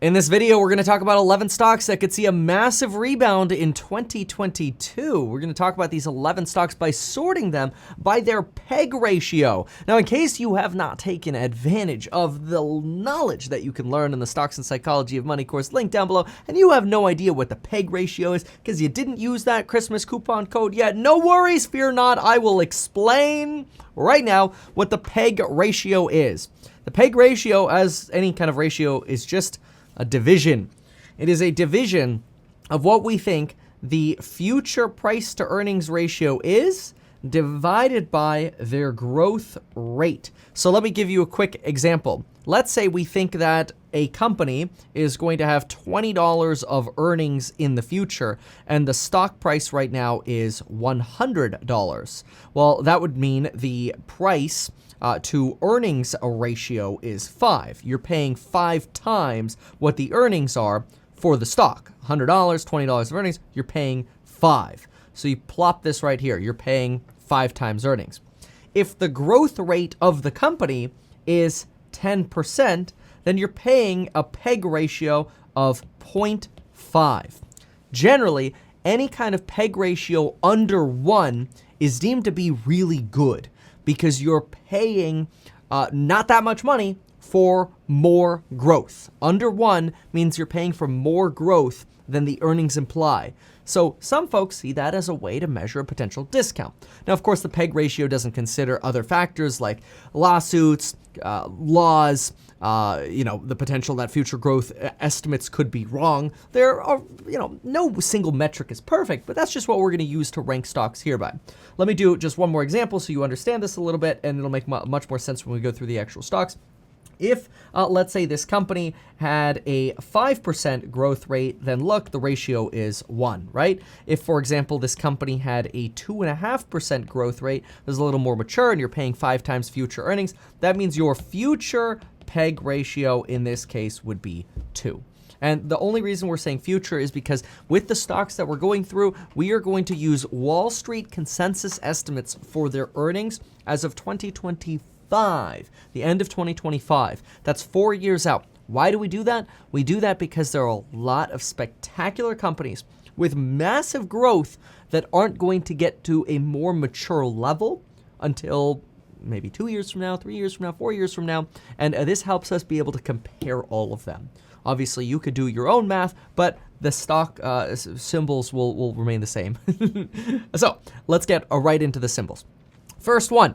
In this video, we're going to talk about 11 stocks that could see a massive rebound in 2022. We're going to talk about these 11 stocks by sorting them by their PEG ratio. Now, in case you have not taken advantage of the knowledge that you can learn in the Stocks and Psychology of Money course, link down below, and you have no idea what the PEG ratio is because you didn't use that Christmas coupon code yet, no worries, fear not. I will explain right now what the PEG ratio is. The PEG ratio, as any kind of ratio, is just a division. It is a division of what we think the future price to earnings ratio is divided by their growth rate. So let me give you a quick example. Let's say we think that a company is going to have $20 of earnings in the future, and the stock price right now is $100. Well, that would mean the price to earnings ratio is 5. You're paying 5 times what the earnings are for the stock. $100, $20 of earnings, you're paying 5. So you plop this right here. You're paying 5 times earnings. If the growth rate of the company is 10%, then you're paying a PEG ratio of 0.5. Generally, any kind of PEG ratio under 1 is deemed to be really good because you're paying not that much money for more growth. Under 1 means you're paying for more growth than the earnings imply. So some folks see that as a way to measure a potential discount. Now, of course, the PEG ratio doesn't consider other factors like lawsuits, laws, the potential that future growth estimates could be wrong. There are, no single metric is perfect, but that's just what we're going to use to rank stocks hereby. Let me do just one more example so you understand this a little bit, and it'll make much more sense when we go through the actual stocks. If, let's say, this company had a 5% growth rate, then look, the ratio is 1, right? If, for example, this company had a 2.5% growth rate, is a little more mature, and you're paying 5 times future earnings, that means your future PEG ratio in this case would be 2. And the only reason we're saying future is because with the stocks that we're going through, we are going to use Wall Street consensus estimates for their earnings as of 2025, the end of 2025. That's 4 years out. Why do we do that? We do that because there are a lot of spectacular companies with massive growth that aren't going to get to a more mature level until maybe 2 years from now, 3 years from now, 4 years from now. And this helps us be able to compare all of them. Obviously, you could do your own math, but the stock symbols will remain the same. So let's get right into the symbols. First one,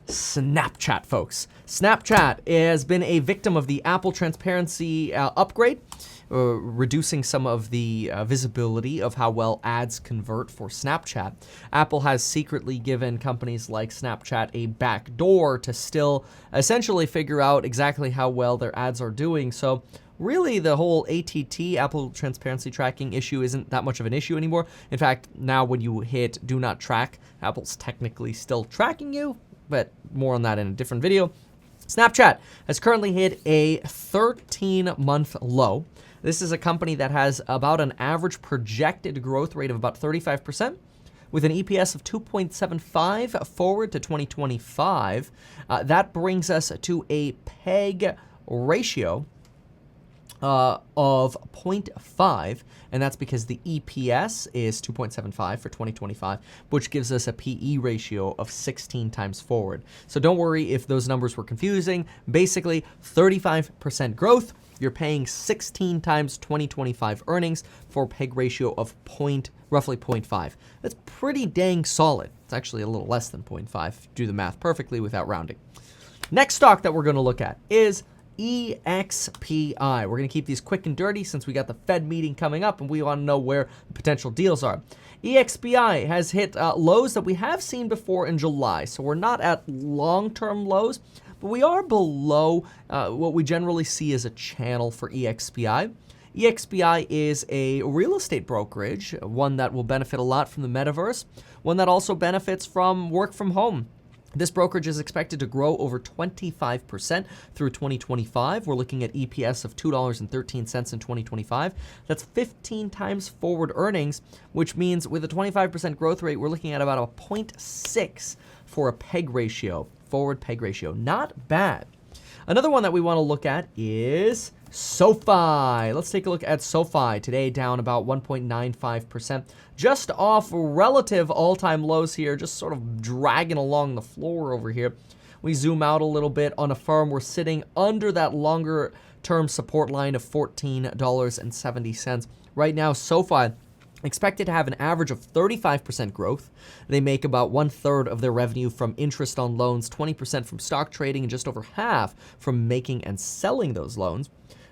Snapchat, folks. Snapchat has been a victim of the Apple transparency upgrade, reducing some of the visibility of how well ads convert for Snapchat. Apple has secretly given companies like Snapchat a back door to still essentially figure out exactly how well their ads are doing. So really, the whole ATT, Apple Transparency Tracking issue, isn't that much of an issue anymore. In fact, now when you hit Do Not Track, Apple's technically still tracking you, but more on that in a different video. Snapchat has currently hit a 13-month low. This is a company that has about an average projected growth rate of about 35%. With an EPS of 2.75 forward to 2025. That brings us to a PEG ratio of 0.5, and that's because the EPS is 2.75 for 2025, which gives us a PE ratio of 16 times forward. So don't worry if those numbers were confusing. Basically, 35% growth, you're paying 16 times 2025 earnings for a PEG ratio of roughly 0.5. That's pretty dang solid. It's actually a little less than 0.5 if you do the math perfectly without rounding. Next stock that we're going to look at is EXPI. We're going to keep these quick and dirty since we got the Fed meeting coming up and we want to know where the potential deals are. EXPI has hit lows that we have seen before in July. So we're not at long-term lows, but we are below what we generally see as a channel for EXPI. EXPI is a real estate brokerage, one that will benefit a lot from the metaverse, one that also benefits from work from home. This brokerage is expected to grow over 25% through 2025. We're looking at EPS of $2.13 in 2025. That's 15 times forward earnings, which means with a 25% growth rate, we're looking at about a 0.6 for a PEG ratio, forward PEG ratio. Not bad. Another one that we want to look at is SoFi. Let's take a look at SoFi. Today down about 1.95%. Just off relative all-time lows here, just sort of dragging along the floor over here. We zoom out a little bit on a firm. We're sitting under that longer-term support line of $14.70. Right now, SoFi expected to have an average of 35% growth. They make about 1/3 of their revenue from interest on loans, 20% from stock trading, and just over half from making and selling those loans.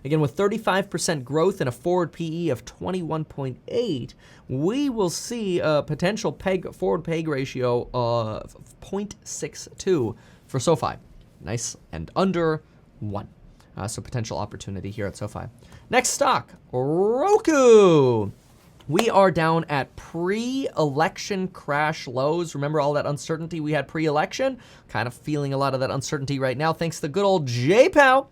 Again, with 35% growth and a forward PE of 21.8, we will see a potential forward PEG ratio of 0.62 for SoFi. Nice and under 1. So potential opportunity here at SoFi. Next stock, Roku. We are down at pre-election crash lows. Remember all that uncertainty we had pre-election? Kind of feeling a lot of that uncertainty right now thanks to the good old J-Pow.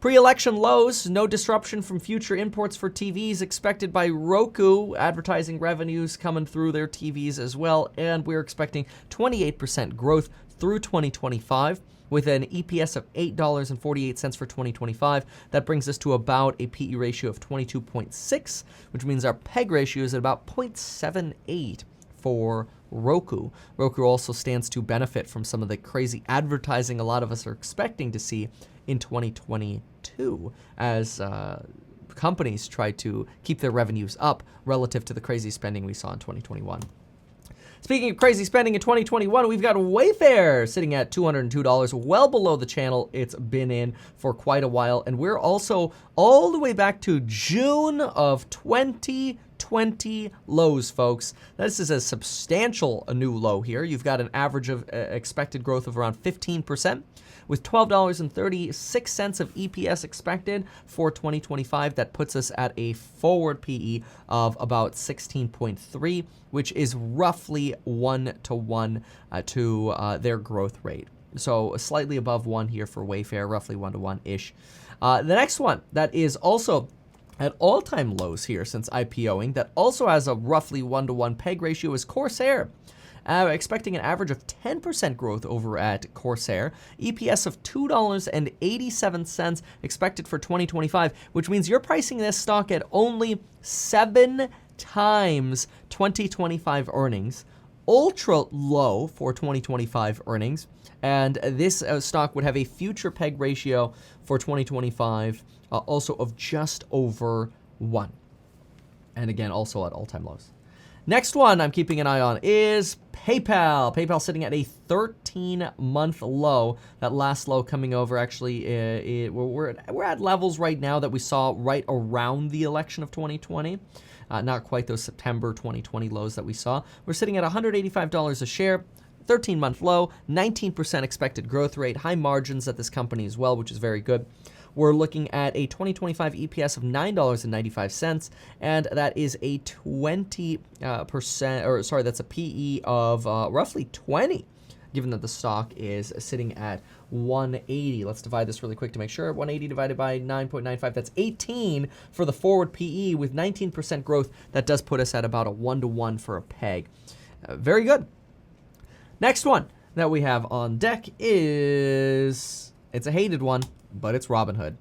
Pre-election lows, no disruption from future imports for TVs expected by Roku. Advertising revenues coming through their TVs as well. And we're expecting 28% growth through 2025. With an EPS of $8.48 for 2025. That brings us to about a PE ratio of 22.6, which means our PEG ratio is at about 0.78 for Roku. Roku also stands to benefit from some of the crazy advertising a lot of us are expecting to see in 2022 as companies try to keep their revenues up relative to the crazy spending we saw in 2021. Speaking of crazy spending in 2021, we've got Wayfair sitting at $202, well below the channel it's been in for quite a while. And we're also all the way back to June of 2020 lows, folks. This is a substantial new low here. You've got an average of expected growth of around 15%. With $12.36 of EPS expected for 2025, that puts us at a forward PE of about 16.3, which is roughly 1-to-1 to their growth rate. So slightly above 1 here for Wayfair, roughly 1-to-1-ish. The next one that is also at all-time lows here since IPOing, that also has a roughly 1-to-1 PEG ratio, is Corsair. Expecting an average of 10% growth over at Corsair. EPS of $2.87 expected for 2025, which means you're pricing this stock at only 7 times 2025 earnings. Ultra low for 2025 earnings. And this stock would have a future PEG ratio for 2025 also of just over 1. And again, also at all-time lows. Next one I'm keeping an eye on is PayPal. PayPal sitting at a 13-month low. That last low coming over actually, we're at levels right now that we saw right around the election of 2020. Not quite those September 2020 lows that we saw. We're sitting at $185 a share. 13-month low, 19% expected growth rate, high margins at this company as well, which is very good. We're looking at a 2025 EPS of $9.95, and that is a 20%, or sorry, that's a PE of roughly 20, given that the stock is sitting at 180. Let's divide this really quick to make sure. 180 divided by 9.95, that's 18 for the forward PE with 19% growth. That does put us at about a 1-to-1 for a PEG. Very good. Next one that we have on deck is, it's a hated one, but it's Robinhood.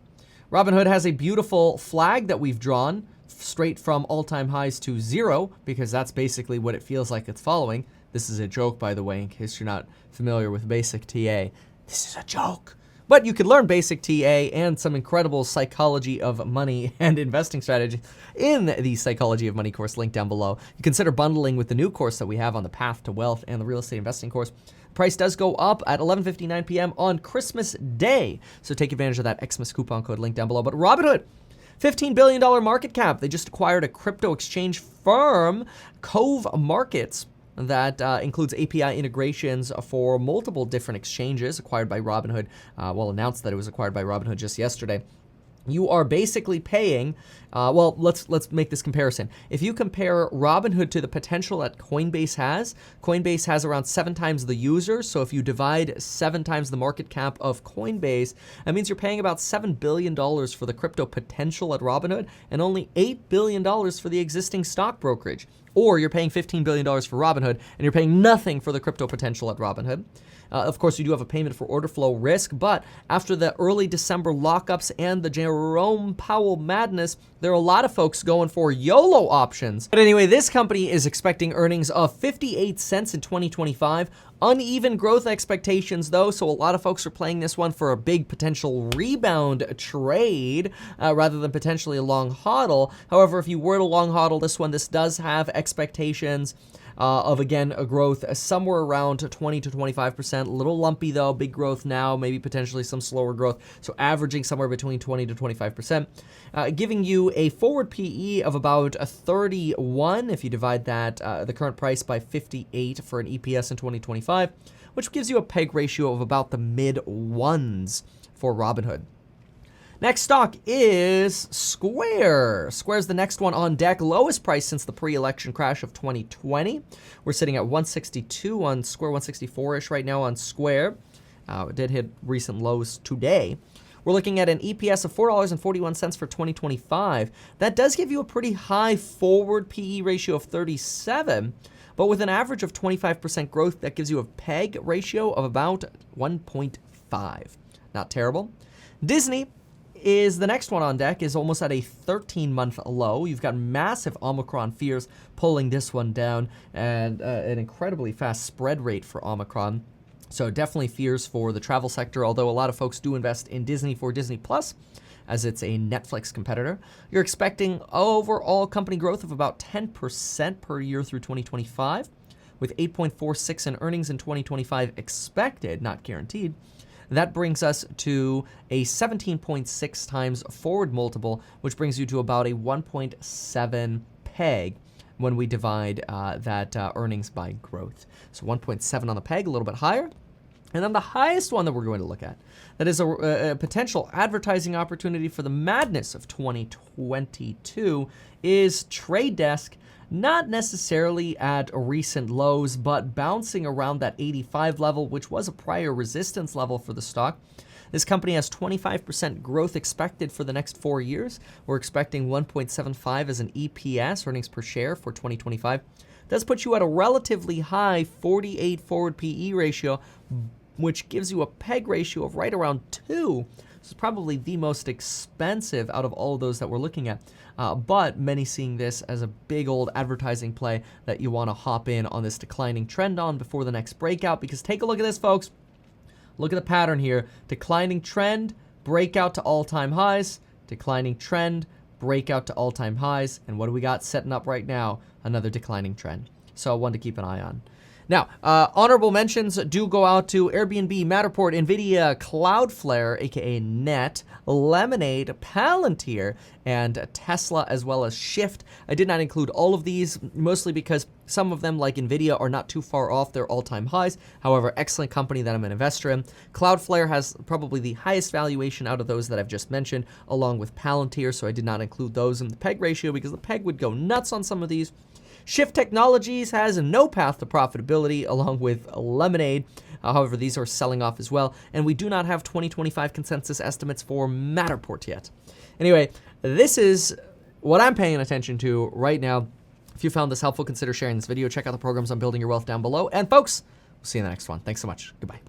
Robinhood has a beautiful flag that we've drawn straight from all-time highs to 0, because that's basically what it feels like it's following. This is a joke, by the way, in case you're not familiar with basic TA. This is a joke. But you can learn basic TA and some incredible psychology of money and investing strategy in the Psychology of Money course linked down below. You consider bundling with the new course that we have on the Path to Wealth and the Real Estate Investing course. Price does go up at 11:59 p.m. on Christmas Day, so take advantage of that Xmas coupon code linked down below. But Robinhood, $15 billion market cap. They just acquired a crypto exchange firm, Cove Markets, that includes API integrations for multiple different exchanges acquired by Robinhood. Announced that it was acquired by Robinhood just yesterday. You are basically paying, let's make this comparison. If you compare Robinhood to the potential that Coinbase has around 7 times the users. So if you divide 7 times the market cap of Coinbase, that means you're paying about $7 billion for the crypto potential at Robinhood and only $8 billion for the existing stock brokerage. Or you're paying $15 billion for Robinhood and you're paying nothing for the crypto potential at Robinhood. Of course, you do have a payment for order flow risk, but after the early December lockups and the Jerome Powell madness, there are a lot of folks going for YOLO options. But anyway, this company is expecting earnings of 58 cents in 2025. Uneven growth expectations, though, so a lot of folks are playing this one for a big potential rebound trade rather than potentially a long hodl. However, if you were to long hodl this one, this does have expectations of, again, a growth somewhere around 20 to 25%. A little lumpy, though. Big growth now, maybe potentially some slower growth. So averaging somewhere between 20 to 25%, giving you a forward PE of about a 31 if you divide that, the current price by 58 for an EPS in 2025, which gives you a PEG ratio of about the mid-ones for Robinhood. Next stock is Square. Square's the next one on deck. Lowest price since the pre-election crash of 2020. We're sitting at 162 on Square, 164-ish right now on Square. It did hit recent lows today. We're looking at an EPS of $4.41 for 2025. That does give you a pretty high forward PE ratio of 37, but with an average of 25% growth, that gives you a PEG ratio of about 1.5. Not terrible. Disney is the next one on deck, is almost at a 13-month low. You've got massive Omicron fears pulling this one down, and an incredibly fast spread rate for Omicron. So definitely fears for the travel sector, although a lot of folks do invest in Disney for Disney Plus, as it's a Netflix competitor. You're expecting overall company growth of about 10% per year through 2025, with 8.46 in earnings in 2025 expected, not guaranteed. That brings us to a 17.6 times forward multiple, which brings you to about a 1.7 PEG when we divide that earnings by growth. So 1.7 on the PEG, a little bit higher. And then the highest one that we're going to look at, that is a potential advertising opportunity for the madness of 2022, is Trade Desk. Not necessarily at recent lows, but bouncing around that 85 level, which was a prior resistance level for the stock. This company has 25% growth expected for the next 4 years. We're expecting 1.75 as an EPS, earnings per share, for 2025. Does put you at a relatively high 48 forward PE ratio, which gives you a PEG ratio of right around 2. This is probably the most expensive out of all of those that we're looking at. But many seeing this as a big old advertising play that you want to hop in on this declining trend on before the next breakout. Because take a look at this, folks. Look at the pattern here. Declining trend, breakout to all-time highs. Declining trend, breakout to all-time highs. And what do we got setting up right now? Another declining trend. So one to keep an eye on. Now, honorable mentions do go out to Airbnb, Matterport, NVIDIA, Cloudflare, aka Net, Lemonade, Palantir, and Tesla, as well as Shift. I did not include all of these, mostly because some of them, like NVIDIA, are not too far off their all-time highs. However, excellent company that I'm an investor in. Cloudflare has probably the highest valuation out of those that I've just mentioned, along with Palantir, so I did not include those in the PEG ratio because the PEG would go nuts on some of these. Shift Technologies has no path to profitability, along with Lemonade. However, these are selling off as well, and we do not have 2025 consensus estimates for Matterport yet. Anyway, this is what I'm paying attention to right now. If you found this helpful, consider sharing this video. Check out the programs on building your wealth down below. And folks, we'll see you in the next one. Thanks so much. Goodbye.